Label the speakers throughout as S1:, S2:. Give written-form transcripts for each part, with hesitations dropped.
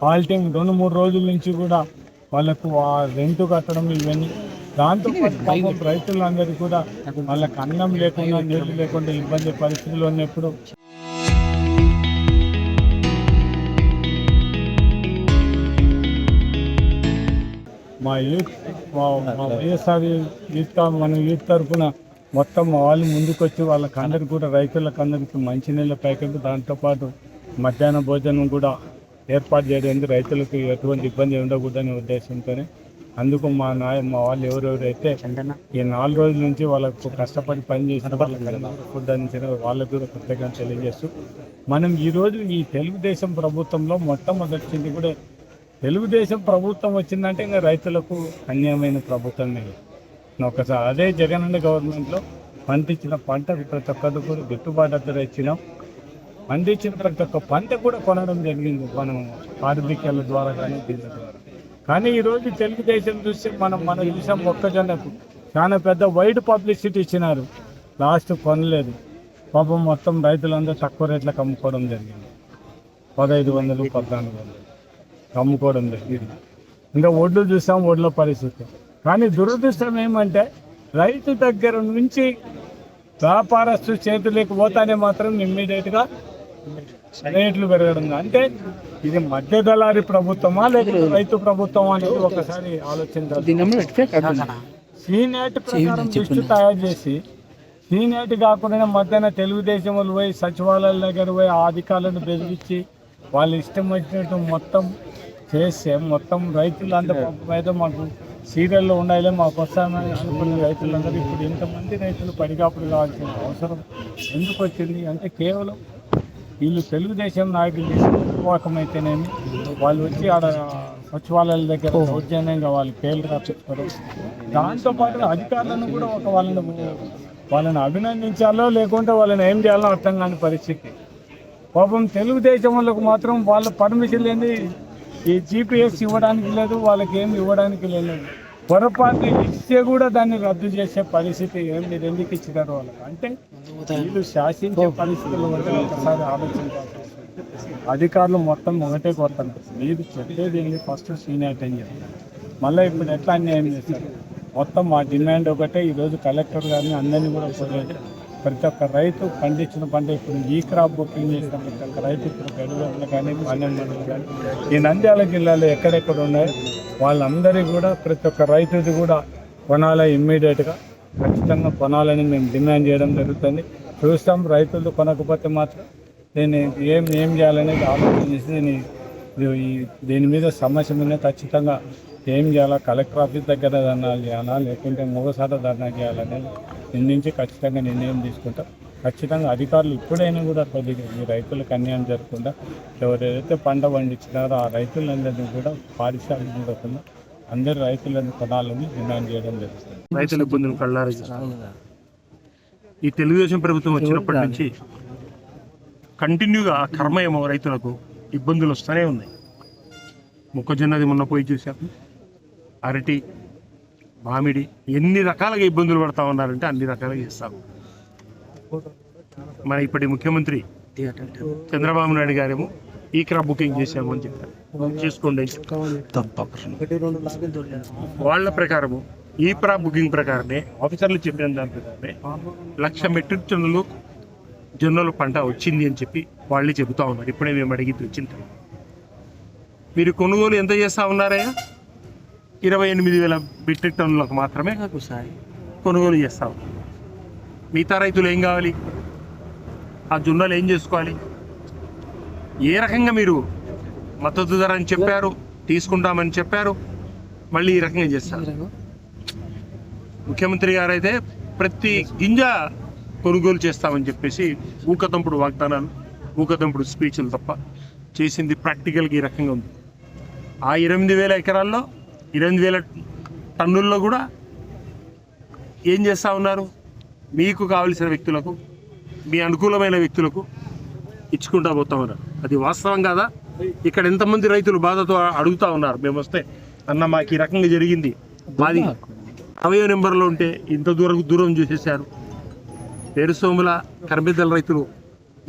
S1: Halting 2-3 రోజుల నుంచి కూడా వాళ్ళకు ఆ రెంట్ కట్టడం ఇవన్నీ. దాంతో పాపం రైతులందరికీ కూడా వాళ్ళకి అన్నం లేకుండా నీళ్లు లేకుండా ఇబ్బంది పరిస్థితులు ఉన్నప్పుడు మా వైఎస్ఆర్ యూత్ తరఫున మొత్తం వాళ్ళు ముందుకొచ్చి వాళ్ళకి అందరికీ కూడా రైతులకు అందరికీ మంచినీళ్ళ ప్యాకెట్, దాంతోపాటు మధ్యాహ్న భోజనం కూడా ఏర్పాటు చేయడానికి రైతులకు ఎటువంటి ఇబ్బంది ఉండకూడదనే ఉద్దేశంతోనే అందుకు మా వాళ్ళు ఎవరెవరైతే ఈ 4 రోజుల నుంచి వాళ్ళకు కష్టపడి పనిచేసిన వాళ్ళకి ఫుడ్ అందించిన వాళ్ళకు కూడా కృతజ్ఞతలు తెలియజేస్తూ మనం ఈరోజు ఈ తెలుగుదేశం ప్రభుత్వంలో మొట్టమొదటి కూడా తెలుగుదేశం ప్రభుత్వం వచ్చిందంటే ఇంకా రైతులకు అన్యాయమైన ప్రభుత్వమే. ఒకసారి అదే జగనన్న గవర్నమెంట్లో పండించిన పంటకు ప్రతి ఒక్కరు కూడా గిట్టుబాటు ధర ఇచ్చినాం. పండించిన ప్రతి ఒక్క పంట కూడా కొనడం జరిగింది మనం ఆర్బికేల ద్వారా కానీ దీని ద్వారా. కానీ ఈరోజు తెలుగుదేశం చూస్తే మన చూసాం మొక్కజొన్నకు చాలా పెద్ద వైడ్ పబ్లిసిటీ ఇచ్చినారు, లాస్ట్ కొనలేదు. పాపం మొత్తం రైతులందరూ తక్కువ రేట్లకు అమ్ముకోవడం జరిగింది. 1500, 1400 అమ్ముకోవడం జరిగింది. ఇంకా ఒడ్లు చూసాం, ఒడ్ల పరిస్థితి. కానీ దురదృష్టం ఏమంటే రైతు దగ్గర నుంచి వ్యాపారస్తు చేతులకు పోతానే మాత్రం ఇమ్మీడియట్గా రేట్లు పెరగడం. అంటే ఇది మధ్య దళారి ప్రభుత్వమా లేకపోతే రైతు ప్రభుత్వమా అనేది ఒకసారి ఆలోచించాలి. సీనేట్ ప్రకారం లిస్టు తయారు చేసి సీనేట్ కాకుండా మధ్యాహ్న తెలుగుదేశం వాళ్ళు పోయి సచివాలయాల దగ్గర పోయి ఆ అధికారులను బెదిరించి వాళ్ళు ఇష్టం వచ్చినట్టు మొత్తం చేస్తే మొత్తం రైతులందరూ అయితే మాకు సీరియల్లో ఉండాలి మాకు వస్తామని అనుకునే రైతులందరూ ఇప్పుడు ఇంతమంది రైతులు పడిగాపుడు కావాల్సిన అవసరం ఎందుకు వచ్చింది అంటే కేవలం వీళ్ళు తెలుగుదేశం నాయకులు చేసిన ఉపవాసమైతేనేమి వాళ్ళు వచ్చి ఆడ సచివాలయాల దగ్గర దౌర్జన్యంగా వాళ్ళు పేర్లు రాసుకోవడం, దాంతోపాటు అధికారులను కూడా వాళ్ళని అభినందించాలో లేకుంటే వాళ్ళని ఏం చేయాలో అర్థం కాని పరిస్థితి. పాపం తెలుగుదేశం వాళ్ళకు మాత్రం వాళ్ళ పర్మిషన్ లేని ఈ జీపీఎస్ ఇవ్వడానికి లేదు, వాళ్ళకి ఏమి ఇవ్వడానికి లేదు. పొరపాటు ఇస్తే కూడా దాన్ని రద్దు చేసే పరిస్థితి మీరు ఎందుకు ఇచ్చినారు వాళ్ళకి అంటే వీళ్ళు శాసించే పరిస్థితులు ఒకసారి ఆలోచించాల్సి. అధికారులు మొత్తం ఒకటే కొడుతున్నారు. మీరు చెప్పేది ఏంటి ఫస్ట్ సీనియర్ అని చెప్పి మళ్ళీ ఇప్పుడు ఎట్లా అన్యాయం చేస్తారు. మొత్తం మా డిమాండ్ ఒకటే. ఈరోజు కలెక్టర్ గారిని అందరినీ కూడా కోరేది ప్రతి ఒక్క రైతు పండించిన పంట ఇప్పుడు ఈ క్రాప్ బుకింగ్ చేసిన ప్రతి ఒక్క రైతు ఇప్పుడు గడువులు కానీ 12 కానీ ఈ నంద్యాల జిల్లాలో ఎక్కడెక్కడ ఉన్నాయో వాళ్ళందరికీ కూడా ప్రతి ఒక్క రైతుది కూడా కొనాలి, ఇమ్మీడియట్గా ఖచ్చితంగా కొనాలని మేము డిమాండ్ చేయడం జరుగుతుంది. చూస్తాం రైతులు కొనకపోతే మాత్రం నేను ఏం చేయాలనేది ఆలోచన చేసి దీని మీద సమస్య మీద ఖచ్చితంగా ఏం చేయాలా, కలెక్టర్ ఆఫీస్ దగ్గర ధర్నా చేయాలా లేకుంటే మొగసాట ధర్నా చేయాలనేది నుంచి ఖచ్చితంగా నిర్ణయం తీసుకుంటాం. ఖచ్చితంగా అధికారులు ఇప్పుడైనా కూడా కొద్దిగా ఈ రైతులకు అన్యాయం జరగకుండా ఎవరైతే పంట పండించినారో ఆ రైతులందరినీ కూడా పారిశ్రామిక ఉండకుండా అందరు రైతులను కొనాలని డిమాండ్ చేయడం జరుగుతుంది.
S2: రైతుల ఇబ్బందులు కళ్ళారు. ఈ తెలుగుదేశం ప్రభుత్వం వచ్చినప్పటి నుంచి కంటిన్యూగా కర్మయేమో రైతులకు ఇబ్బందులు వస్తూనే ఉన్నాయి. మొక్కజొన్నది మొన్న పోయి చూసాము, అరటి, మామిడి ఎన్ని రకాలుగా ఇబ్బందులు పడతా ఉన్నారంటే అన్ని రకాలుగా చేస్తాము. మన ఇప్పటి ముఖ్యమంత్రి చంద్రబాబు నాయుడు గారేమో ఈ క్రాప్ బుకింగ్ చేసాము అని చెప్పారు. చేసుకోండి వాళ్ళ ప్రకారము ఈ క్రాప్ బుకింగ్ ప్రకారమే ఆఫీసర్లు చెప్పిన దాని ప్రకారమే 1,00,000 మెట్రిక్ టన్నులు జొన్నలు పంట వచ్చింది అని చెప్పి వాళ్ళే చెబుతా ఉన్నారు. ఇప్పుడే మేము అడిగింది వచ్చింది. మీరు కొనుగోలు ఎంత చేస్తూ ఉన్నారయ్యా? 28,000 మెట్రిక్ టన్నులకు మాత్రమే కొనుగోలు చేస్తాం. మిగతా రైతులు ఏం కావాలి? ఆ జొన్నలు ఏం చేసుకోవాలి? ఏ రకంగా మీరు మద్దతు ధర అని చెప్పారు, తీసుకుంటామని చెప్పారు, మళ్ళీ ఈ రకంగా చేస్తారు. ముఖ్యమంత్రి గారు అయితే ప్రతి గింజ కొనుగోలు చేస్తామని చెప్పేసి ఊకతంపుడు వాగ్దానాలు, ఊకతంపుడు స్పీచ్లు తప్ప చేసింది ప్రాక్టికల్గా ఈ రకంగా ఉంది. ఆ 8,000 ఎకరాల్లో 8,000 టన్నుల్లో కూడా ఏం చేస్తూ ఉన్నారు? మీకు కావలసిన వ్యక్తులకు, మీ అనుకూలమైన వ్యక్తులకు ఇచ్చుకుంటా పోతా ఉన్నారు. అది వాస్తవం కాదా? ఇక్కడ ఎంతమంది రైతులు బాధతో అడుగుతూ ఉన్నారు. మేము వస్తే అన్న మాకు ఈ రకంగా జరిగింది, మాది 60వ నెంబర్లో ఉంటే ఇంత దూరం చేసేసారు. పేరుసోముల కర్బిద్దల రైతులు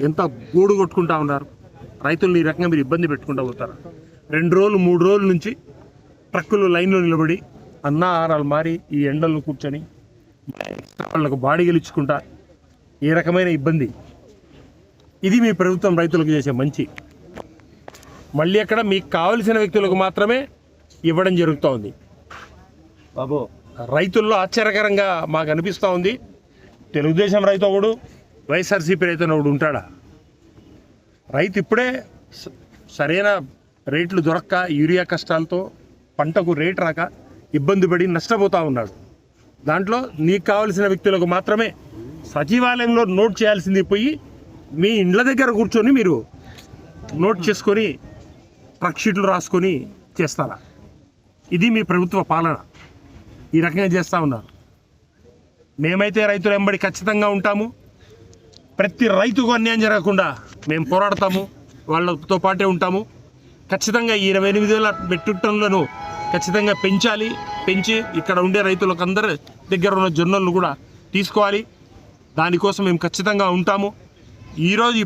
S2: ఎంత గూడు కొట్టుకుంటా ఉన్నారు. రైతులను ఈ రకంగా మీరు ఇబ్బంది పెట్టుకుంటూ పోతారు. 2 రోజులు 3 రోజుల నుంచి ట్రక్కులు లైన్లో నిలబడి అన్నాహారాలు మారి ఈ ఎండల్లో కూర్చొని వాళ్ళకు బాడీలు ఇచ్చుకుంటా ఏ రకమైన ఇబ్బంది. ఇది మీ ప్రభుత్వం రైతులకు చేసే మంచి. మళ్ళీ అక్కడ మీకు కావలసిన వ్యక్తులకు మాత్రమే ఇవ్వడం జరుగుతూ ఉంది.
S3: బాబు
S2: రైతుల్లో ఆశ్చర్యకరంగా మాకు అనిపిస్తూ ఉంది, తెలుగుదేశం రైతు ఒకడు, వైఎస్ఆర్సీపీ రైతు ఒకడు ఉంటాడా? రైతు ఇప్పుడే సరైన రేట్లు దొరక్క యూరియా కష్టాలతో పంటకు రేటు రాక ఇబ్బంది పడి నష్టపోతూ ఉన్నాడు. దాంట్లో నీకు కావలసిన వ్యక్తులకు మాత్రమే సచివాలయంలో నోట్ చేయాల్సింది పోయి మీ ఇండ్ల దగ్గర కూర్చొని మీరు నోట్ చేసుకొని ట్రక్ షీట్లు రాసుకొని చేస్తారా? ఇది మీ ప్రభుత్వ పాలన. ఈ రకంగా చేస్తూ ఉన్నారు. మేమైతే రైతుల వెంబడి ఖచ్చితంగా ఉంటాము. ప్రతి రైతుకు అన్యాయం జరగకుండా మేము పోరాడతాము, వాళ్ళతో పాటే ఉంటాము. ఖచ్చితంగా ఈ 28,000 మెట్రిక్ టన్నులను ఖచ్చితంగా పెంచి ఇక్కడ ఉండే రైతులకు అందరి దగ్గర ఉన్న జొన్నలను కూడా తీసుకోవాలి. దానికోసం మేము ఖచ్చితంగా ఉంటాము. ఈరోజు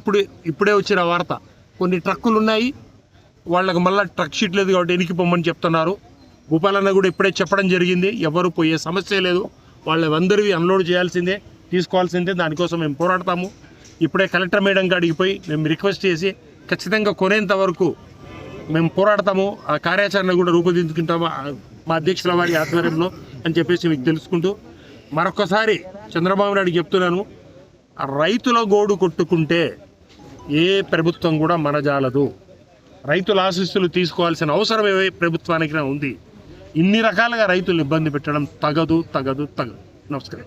S2: ఇప్పుడే వచ్చిన వార్త, కొన్ని ట్రక్కులు ఉన్నాయి, వాళ్ళకు మళ్ళీ ట్రక్ షీట్ లేదు కాబట్టి వెనక్కి పొమ్మని చెప్తున్నారు. భూపాలన్న కూడా ఇప్పుడే చెప్పడం జరిగింది, ఎవరు పోయే సమస్య లేదు, వాళ్ళందరివి అన్లోడ్ చేయాల్సిందే, తీసుకోవాల్సిందే. దానికోసం మేము పోరాడతాము. ఇప్పుడే కలెక్టర్ మేడం కాడికి పోయి మేము రిక్వెస్ట్ చేసి ఖచ్చితంగా కొనేంత వరకు మేము పోరాడతాము. ఆ కార్యాచరణ కూడా రూపొందించుకుంటాము మా అధ్యక్షుల వారి ఆధ్వర్యంలో అని చెప్పేసి మీకు తెలుసుకుంటూ మరొకసారి చంద్రబాబు నాయుడు చెప్తున్నాను, రైతుల గోడు కొట్టుకుంటే ఏ ప్రభుత్వం కూడా మనజాలదు. రైతుల ఆశీస్సులు తీసుకోవాల్సిన అవసరం ఏ ప్రభుత్వానికి ఉంది. ఇన్ని రకాలుగా రైతులు ఇబ్బంది పెట్టడం తగదు. నమస్కారం.